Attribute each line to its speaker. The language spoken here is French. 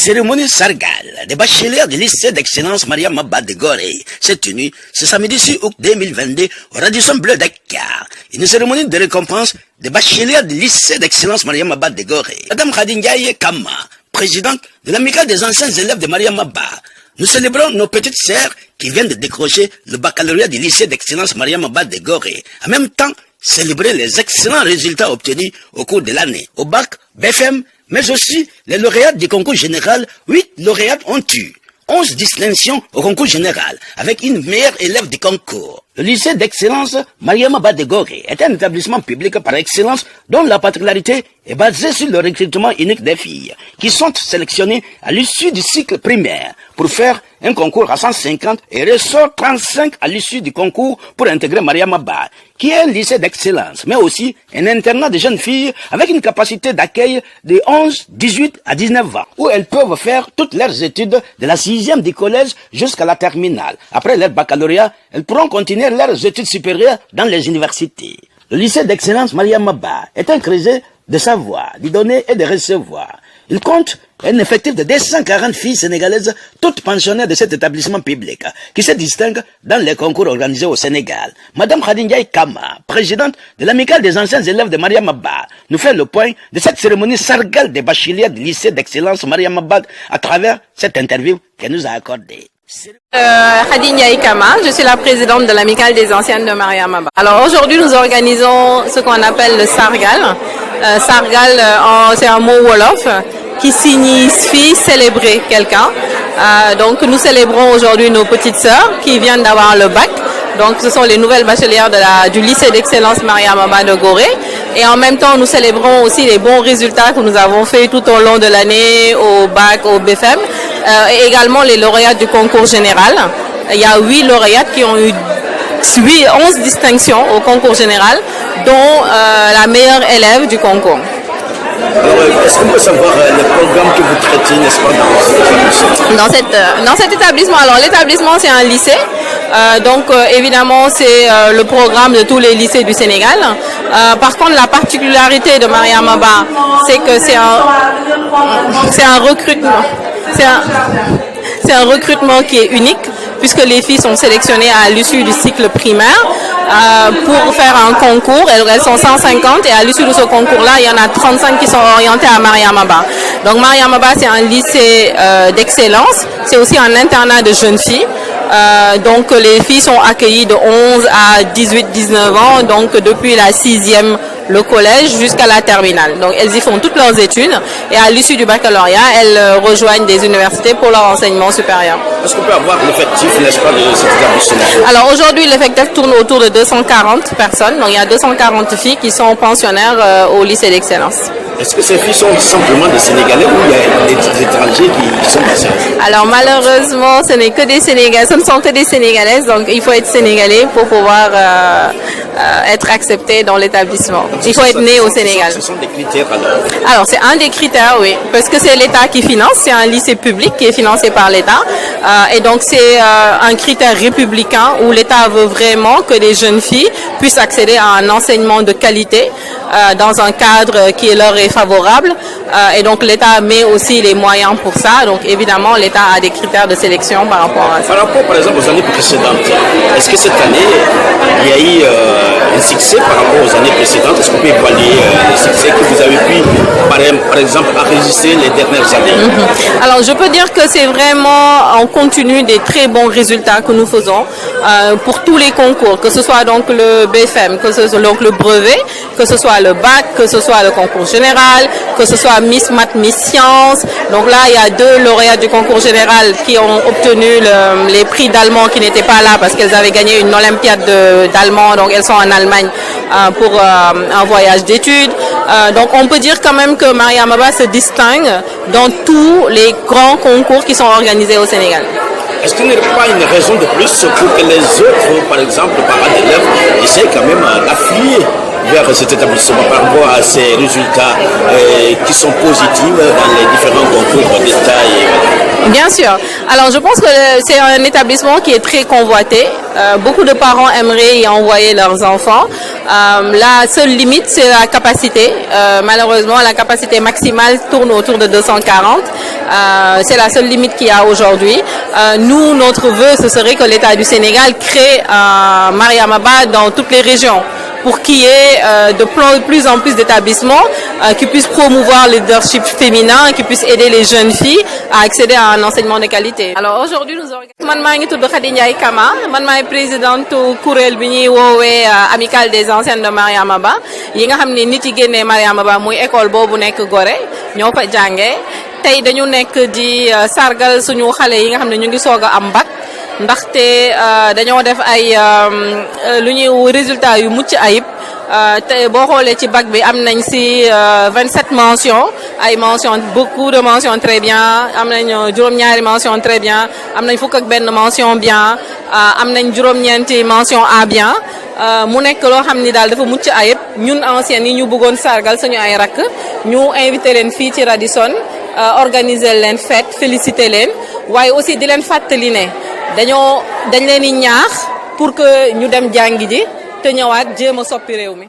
Speaker 1: Cérémonie Sargal des bacheliers du lycée d'excellence Maria Maba de Gorée s'est tenue ce samedi 6 août 2022 au Radisson Bleu Dakar. Une cérémonie de récompense des bacheliers du lycée d'excellence Maria Maba de Gorée. Madame Khadinjaye Kama, présidente de l'amicale des anciens élèves de Maria Maba. Nous célébrons nos petites sœurs qui viennent de décrocher le baccalauréat du lycée d'excellence Maria Maba de Gorée. En même temps, célébrer les excellents résultats obtenus au cours de l'année. Au bac, BFM, mais aussi les lauréats du concours général. 8 lauréats ont eu 11 distinctions au concours général, avec une meilleure élève du concours. Le lycée d'excellence Maria Maba de Gorée est un établissement public par excellence dont la particularité est basée sur le recrutement unique des filles, qui sont sélectionnées à l'issue du cycle primaire pour faire un concours à 150 et ressort 35 à l'issue du concours pour intégrer Maria Maba, qui est un lycée d'excellence, mais aussi un internat de jeunes filles avec une capacité d'accueil de 11, 18 à 19 ans, où elles peuvent faire toutes leurs études de la 6e du collège jusqu'à la terminale. Après leur baccalauréat, elles pourront continuer leurs études supérieures dans les universités. Le lycée d'excellence Maria Maba est un creuset de savoir, de donner et de recevoir. Il compte un effectif de 240 filles sénégalaises, toutes pensionnaires de cet établissement public, qui se distinguent dans les concours organisés au Sénégal. Madame Khadinjaye Kama, présidente de l'amicale des anciens élèves de Maria Maba, nous fait le point de cette cérémonie sargale des bacheliers du lycée d'excellence Maria Maba à travers cette interview qu'elle nous a accordée.
Speaker 2: Khadinjaye Kama, je suis la présidente de l'amicale des anciennes de Maria Maba. Alors aujourd'hui nous organisons ce qu'on appelle le Sargal. Sargal, c'est un mot wolof qui signifie célébrer quelqu'un. Donc nous célébrons aujourd'hui nos petites sœurs qui viennent d'avoir le bac. Donc ce sont les nouvelles bachelières du lycée d'excellence Maria Maba de Gorée. Et en même temps nous célébrons aussi les bons résultats que nous avons faits tout au long de l'année au bac, au BFM. Et également les lauréats du concours général. Il y a 8 lauréats qui ont eu 11 distinctions au concours général, dont la meilleure élève du concours.
Speaker 1: Alors, est-ce qu'on peut savoir le programme que vous traitez, n'est-ce pas, dans cet établissement?
Speaker 2: Dans cet établissement, alors l'établissement c'est un lycée, donc évidemment c'est le programme de tous les lycées du Sénégal. Par contre, la particularité de Maria Maba, c'est que c'est un recrutement. C'est un recrutement qui est unique, puisque les filles sont sélectionnées à l'issue du cycle primaire pour faire un concours. Elles sont 150 et à l'issue de ce concours-là, il y en a 35 qui sont orientées à Maria Maba. Donc Maria Maba, c'est un lycée d'excellence. C'est aussi un internat de jeunes filles. Donc les filles sont accueillies de 11 à 18-19 ans, donc depuis la 6e, le collège jusqu'à la terminale. Donc elles y font toutes leurs études et à l'issue du baccalauréat, elles rejoignent des universités pour leur enseignement supérieur.
Speaker 1: Est-ce qu'on peut avoir l'effectif, n'est-ce pas, de cet établissement?
Speaker 2: Alors aujourd'hui, l'effectif tourne autour de 240 personnes. Donc il y a 240 filles qui sont pensionnaires au lycée d'excellence.
Speaker 1: Est-ce que ces filles sont simplement des Sénégalais ou il y a des étrangers qui sont passés?
Speaker 2: Alors malheureusement, ce n'est que des Sénégalais, ce ne sont que des Sénégalaises, donc il faut être Sénégalais pour pouvoir être accepté dans l'établissement. Il faut être né au Sénégal.
Speaker 1: Ce sont des critères alors?
Speaker 2: Alors c'est un des critères, oui, parce que c'est l'État qui finance, c'est un lycée public qui est financé par l'État, et donc c'est un critère républicain où l'État veut vraiment que les jeunes filles puissent accéder à un enseignement de qualité dans un cadre qui leur est favorable, et donc l'État met aussi les moyens pour ça. Donc évidemment l'État a des critères de sélection par rapport à ça.
Speaker 1: Par rapport par exemple aux années précédentes, est-ce que cette année il y a eu un succès par rapport aux années précédentes? Est-ce qu'on peut évaluer le succès que vous avez pu par exemple enregistrer les dernières années?
Speaker 2: Alors je peux dire que c'est vraiment en continu des très bons résultats que nous faisons pour tous les concours, que ce soit donc le BFM, que ce soit donc le brevet, que ce soit le bac, que ce soit le concours général, que ce soit Miss Math, Miss Science. Donc là, il y a 2 lauréats du concours général qui ont obtenu les prix d'allemand qui n'étaient pas là parce qu'elles avaient gagné une olympiade d'allemand. Donc elles sont en Allemagne pour un voyage d'études. Donc on peut dire quand même que Maria Maba se distingue dans tous les grands concours qui sont organisés au Sénégal.
Speaker 1: Est-ce qu'il n'y a pas une raison de plus pour que les autres, par exemple, parents d'élèves, essaient quand même d'affilier vers cet établissement par rapport à ces résultats qui sont positifs dans les différents concours d'État?
Speaker 2: Bien sûr. Alors je pense que c'est un établissement qui est très convoité. Beaucoup de parents aimeraient y envoyer leurs enfants. La seule limite, c'est la capacité. Malheureusement, la capacité maximale tourne autour de 240. c'est la seule limite qu'il y a aujourd'hui. Nous, notre vœu, ce serait que l'État du Sénégal crée Mariama Ba dans toutes les régions, pour qu'il y ait de plus en plus d'établissements qui puissent promouvoir le leadership féminin, qui puissent aider les jeunes filles à accéder à un enseignement de qualité. Alors aujourd'hui, nous organisons. Man maa ngi tudd Khady Ndiaye Kama, man maay présidente kuréel bi ñuy woowee amicale des anciennes de Mariama Ba yi nga xam ne nit yi génnee Mariama Ba muy école boobu nekk Gorée ñoo fa jàngee. Tey dañu nekk di sargal suñu xale yi nga xam ne ñu ngi soog a am bac ndaxte dañoo def ay lu ñuy résultat yu mucc ayib te boo xoolee ci bac bi am nañ ci 27 mentions ay mentions beaucoup de mentions très bien, am nañ juróom-ñaari mentions très bien, am nañ fukk ak benn mention bien, am nañ juróom-ñeenti mention A bien. Mu nekk loo xam ni daal dafa mucc ayib ñun anciennes yi ñu bëggoon sargal suñu ay rakk ñu invité leen fii ci Radisson organiser leen fête féliciter leen waaye aussi di leen fàttali ne dañ leen di ñaax pour que ñu dem jàngi ji te ñëwaat jéem a soppi réew mi.